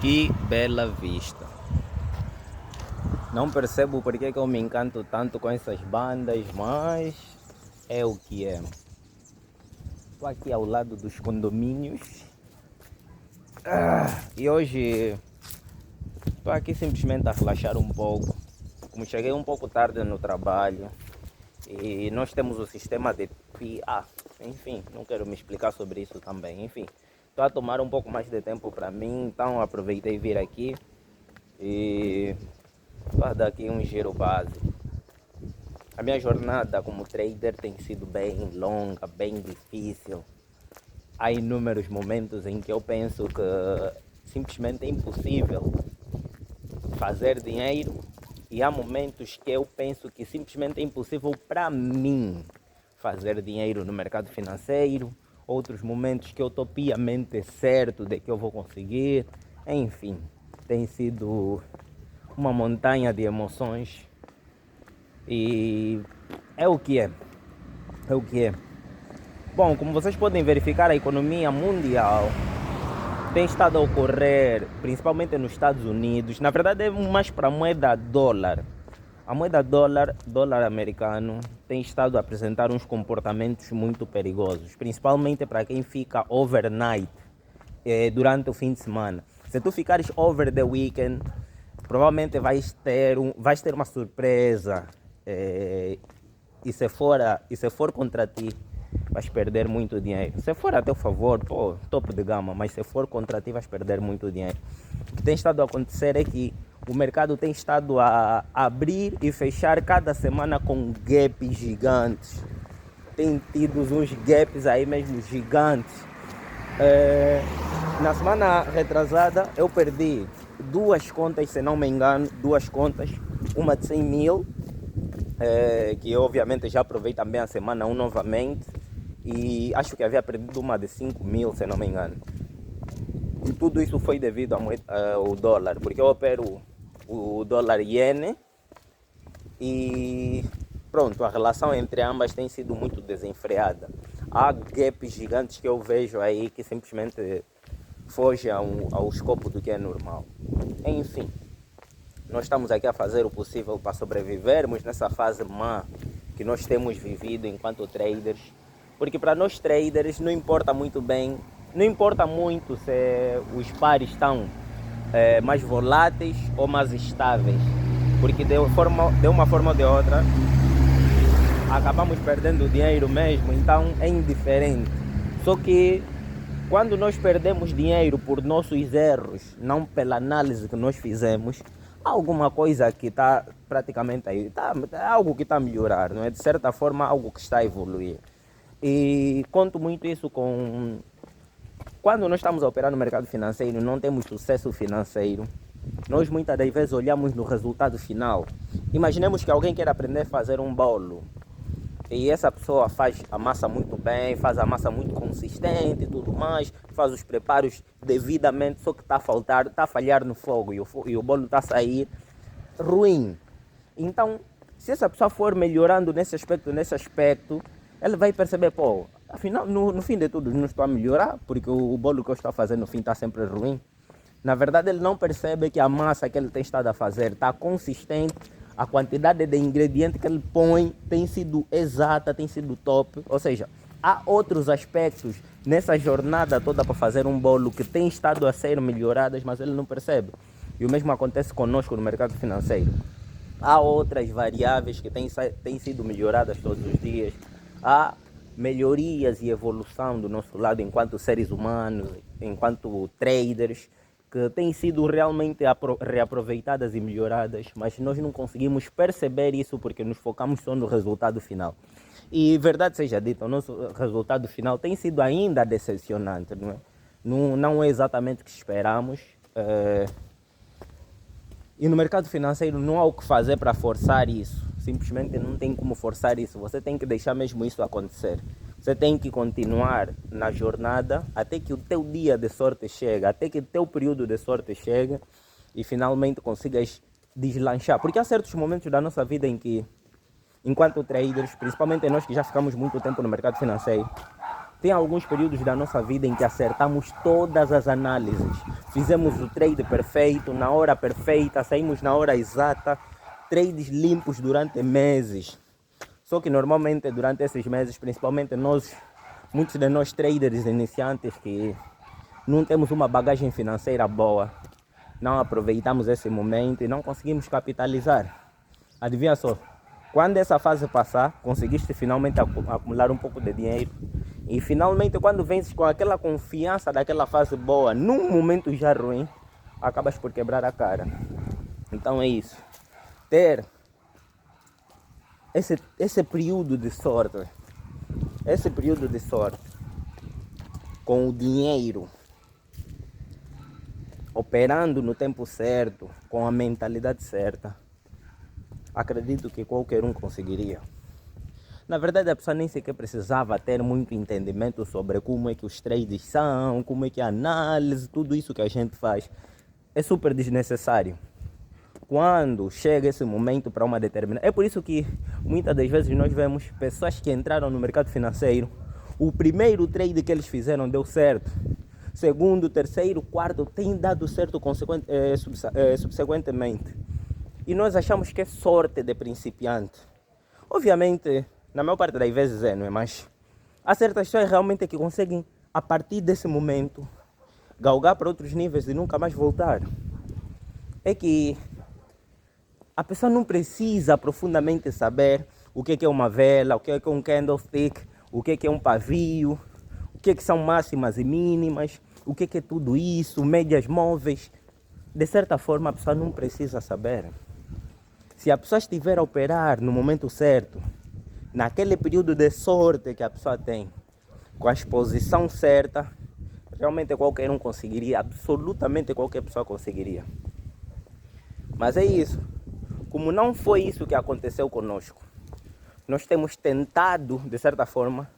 Que bela vista. Não percebo porque que eu me encanto tanto com essas bandas, mas é o que é. Estou aqui ao lado dos condomínios e hoje estou aqui simplesmente a relaxar um pouco. Como cheguei um pouco tarde no trabalho e nós temos o sistema de enfim, não quero me explicar sobre isso também. Enfim, estou a tomar um pouco mais de tempo para mim, então aproveitei vir aqui e para dar aqui um giro base. A minha jornada como trader tem sido bem longa, bem difícil. Há inúmeros momentos em que eu penso que simplesmente é impossível fazer dinheiro e há momentos que eu penso que simplesmente é impossível para mim fazer dinheiro no mercado financeiro. Outros momentos que eu estou piamente certo de que eu vou conseguir. Enfim, tem sido uma montanha de emoções e é o que é. É o que é. Bom, como vocês podem verificar, a economia mundial tem estado a ocorrer, principalmente nos Estados Unidos. Na verdade, é mais para a moeda dólar. A moeda dólar americano, tem estado a apresentar uns comportamentos muito perigosos, principalmente para quem fica overnight durante o fim de semana. Se tu ficares over the weekend, provavelmente vais ter uma surpresa e se for contra ti, vais perder muito dinheiro. Se for a teu favor, top de gama, mas se for contra ti, vais perder muito dinheiro. O que tem estado a acontecer é que o mercado tem estado a abrir e fechar cada semana com gaps gigantes. Tem tido uns gaps aí mesmo gigantes. Na semana retrasada eu perdi duas contas, se não me engano, uma de 100 mil, que eu obviamente já provei também a semana 1 novamente, e acho que havia perdido uma de 5 mil, se não me engano. E tudo isso foi devido ao dólar, porque eu opero o dólar iene e pronto, a relação entre ambas tem sido muito desenfreada. Há gaps gigantes que eu vejo aí que simplesmente fogem ao escopo do que é normal. Enfim, nós estamos aqui a fazer o possível para sobrevivermos nessa fase má que nós temos vivido enquanto traders, porque para nós traders não importa muito se os pares estão mais voláteis ou mais estáveis, porque de uma forma ou de outra acabamos perdendo dinheiro mesmo, então é indiferente. Só que quando nós perdemos dinheiro por nossos erros, não pela análise que nós fizemos, há alguma coisa que está praticamente aí, algo que está a melhorar, não é? De certa forma, algo que está a evoluir. E conto muito isso com... Quando nós estamos a operar no mercado financeiro, não temos sucesso financeiro, nós muitas das vezes olhamos no resultado final. Imaginemos que alguém quer aprender a fazer um bolo e essa pessoa faz a massa muito bem, faz a massa muito consistente e tudo mais, faz os preparos devidamente, só que está a falhar no fogo e o bolo está a sair ruim. Então, se essa pessoa for melhorando nesse aspecto, ele vai perceber, afinal, no fim de tudo, não estou a melhorar, porque o bolo que eu estou a fazer no fim está sempre ruim. Na verdade, ele não percebe que a massa que ele tem estado a fazer está consistente, a quantidade de ingredientes que ele põe tem sido exata, tem sido top. Ou seja, há outros aspectos nessa jornada toda para fazer um bolo que tem estado a ser melhoradas, mas ele não percebe. E o mesmo acontece conosco no mercado financeiro. Há outras variáveis que têm sido melhoradas todos os dias. Há melhorias e evolução do nosso lado enquanto seres humanos, enquanto traders, que têm sido realmente reaproveitadas e melhoradas, mas nós não conseguimos perceber isso porque nos focamos só no resultado final. E verdade seja dita, o nosso resultado final tem sido ainda decepcionante, não é? Não é exatamente o que esperamos. E no mercado financeiro não há o que fazer para forçar isso. Simplesmente não tem como forçar isso. Você tem que deixar mesmo isso acontecer. Você tem que continuar na jornada até que o teu dia de sorte chegue, até que o teu período de sorte chegue e finalmente consigas deslanchar. Porque há certos momentos da nossa vida em que, enquanto traders, principalmente nós que já ficamos muito tempo no mercado financeiro, tem alguns períodos da nossa vida em que acertamos todas as análises, fizemos o trade perfeito, na hora perfeita, saímos na hora exata, trades limpos durante meses. Só que normalmente durante esses meses, principalmente muitos de nós traders iniciantes que não temos uma bagagem financeira boa, não aproveitamos esse momento e não conseguimos capitalizar. Adivinha só, quando essa fase passar, conseguiste finalmente acumular um pouco de dinheiro e finalmente quando vens com aquela confiança daquela fase boa, num momento já ruim, acabas por quebrar a cara. Então é isso, ter esse período de sorte, com o dinheiro, operando no tempo certo, com a mentalidade certa, acredito que qualquer um conseguiria. Na verdade, a pessoa nem sequer precisava ter muito entendimento sobre como é que os trades são, como é que é a análise, tudo isso que a gente faz é super desnecessário. Quando chega esse momento para uma determinada... É por isso que muitas das vezes nós vemos pessoas que entraram no mercado financeiro, o primeiro trade que eles fizeram deu certo, segundo, terceiro, quarto, tem dado certo subsequentemente. E nós achamos que é sorte de principiante. Obviamente, na maior parte das vezes não é, mas há certas pessoas realmente que conseguem, a partir desse momento, galgar para outros níveis e nunca mais voltar. É que a pessoa não precisa profundamente saber o que é uma vela, o que é um candlestick, o que é um pavio, o que são máximas e mínimas, o que é tudo isso, médias móveis. De certa forma, a pessoa não precisa saber. Se a pessoa estiver a operar no momento certo, naquele período de sorte que a pessoa tem, com a exposição certa, realmente qualquer um conseguiria, absolutamente qualquer pessoa conseguiria. Mas é isso. Como não foi isso que aconteceu conosco, nós temos tentado, de certa forma,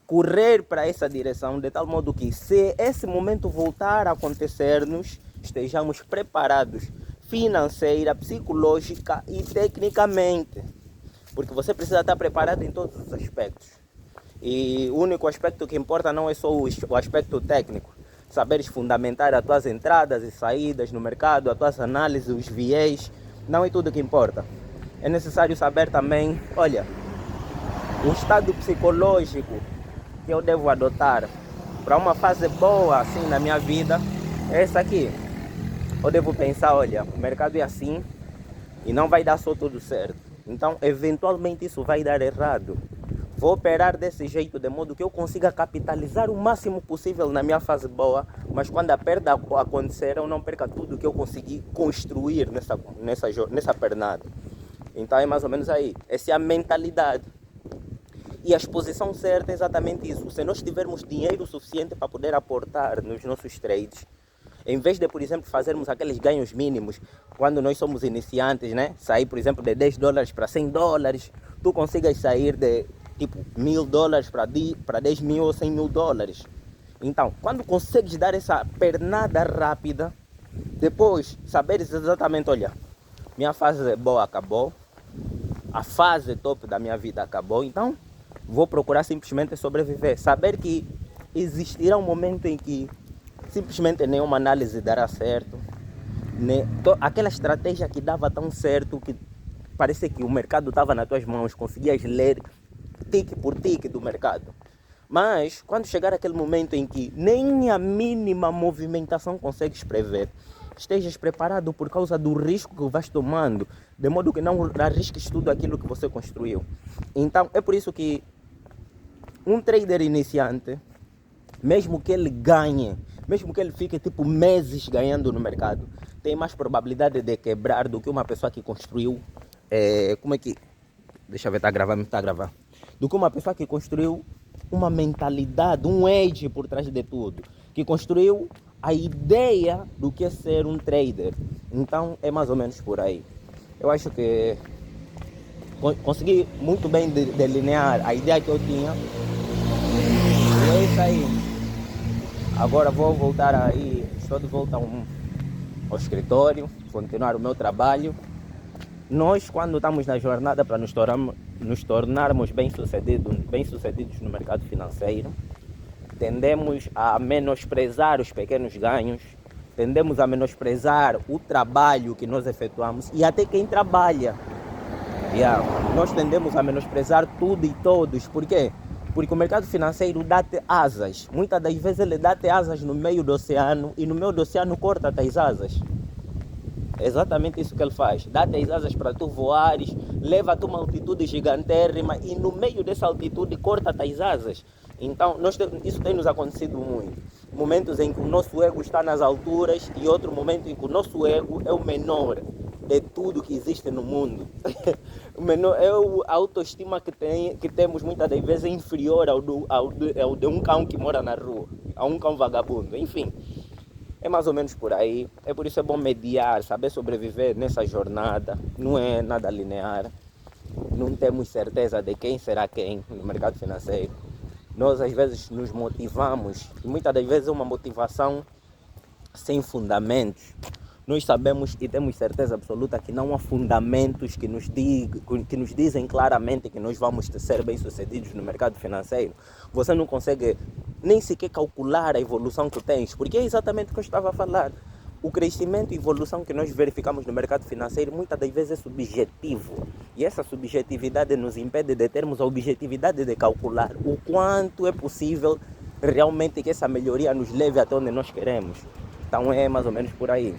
correr para essa direção, de tal modo que se esse momento voltar a acontecer-nos, estejamos preparados financeira, psicológica e tecnicamente. Porque você precisa estar preparado em todos os aspectos. E o único aspecto que importa não é só o aspecto técnico. Saberes fundamentar as tuas entradas e saídas no mercado, as tuas análises, os viés, não é tudo que importa. É necessário saber também, olha, o estado psicológico que eu devo adotar para uma fase boa assim na minha vida é essa aqui. Eu devo pensar, olha, o mercado é assim e não vai dar só tudo certo. Então, eventualmente isso vai dar errado. Vou operar desse jeito, de modo que eu consiga capitalizar o máximo possível na minha fase boa, mas quando a perda acontecer, eu não perca tudo que eu consegui construir nessa pernada. Então é mais ou menos aí. Essa é a mentalidade. E a exposição certa é exatamente isso. Se nós tivermos dinheiro suficiente para poder aportar nos nossos trades, em vez de, por exemplo, fazermos aqueles ganhos mínimos, quando nós somos iniciantes, né? Sair, por exemplo, de $10 para $100, tu consigas sair de tipo $1.000 para 10 mil ou 100 mil dólares. Então, quando consegues dar essa pernada rápida, depois saberes exatamente, olha, minha fase boa acabou, a fase top da minha vida acabou, então vou procurar simplesmente sobreviver. Saber que existirá um momento em que simplesmente nenhuma análise dará certo, aquela estratégia que dava tão certo que parecia que o mercado estava nas tuas mãos, conseguias ler tique por tique do mercado. Mas quando chegar aquele momento em que nem a mínima movimentação consegues prever, estejas preparado por causa do risco que vais tomando, de modo que não arrisques tudo aquilo que você construiu. Então é por isso que um trader iniciante, mesmo que ele ganhe, mesmo que ele fique tipo meses ganhando no mercado, tem mais probabilidade de quebrar do que uma pessoa que construiu, deixa eu ver, está a gravar, do que uma pessoa que construiu uma mentalidade, um edge por trás de tudo, que construiu a ideia do que é ser um trader. Então é mais ou menos por aí. Eu acho que consegui muito bem delinear a ideia que eu tinha. E é isso aí. Agora vou voltar aí, estou de volta ao escritório, continuar o meu trabalho. Nós, quando estamos na jornada para nos tornarmos bem-sucedidos no mercado financeiro, tendemos a menosprezar os pequenos ganhos, tendemos a menosprezar o trabalho que nós efetuamos e até quem trabalha. Nós tendemos a menosprezar tudo e todos. Por quê? Porque o mercado financeiro dá-te asas. Muitas das vezes ele dá-te asas no meio do oceano e no meio do oceano corta-te as asas. É exatamente isso que ele faz. Dá-te as asas para tu voares, leva-te uma altitude gigantérrima e no meio dessa altitude corta-te as asas. Então, isso tem nos acontecido muito. Momentos em que o nosso ego está nas alturas e outro momento em que o nosso ego é o menor de tudo que existe no mundo. A autoestima que temos muitas das vezes é inferior ao de um cão que mora na rua, a um cão vagabundo. Enfim, é mais ou menos por aí. É por isso é bom mediar, saber sobreviver nessa jornada. Não é nada linear. Não temos certeza de quem será quem no mercado financeiro. Nós às vezes nos motivamos e muitas das vezes é uma motivação sem fundamentos. Nós sabemos e temos certeza absoluta que não há fundamentos que nos dizem claramente que nós vamos ser bem-sucedidos no mercado financeiro. Você não consegue nem sequer calcular a evolução que tens, porque é exatamente o que eu estava a falar. O crescimento e evolução que nós verificamos no mercado financeiro muitas das vezes é subjetivo. E essa subjetividade nos impede de termos a objetividade de calcular o quanto é possível realmente que essa melhoria nos leve até onde nós queremos. Então é mais ou menos por aí.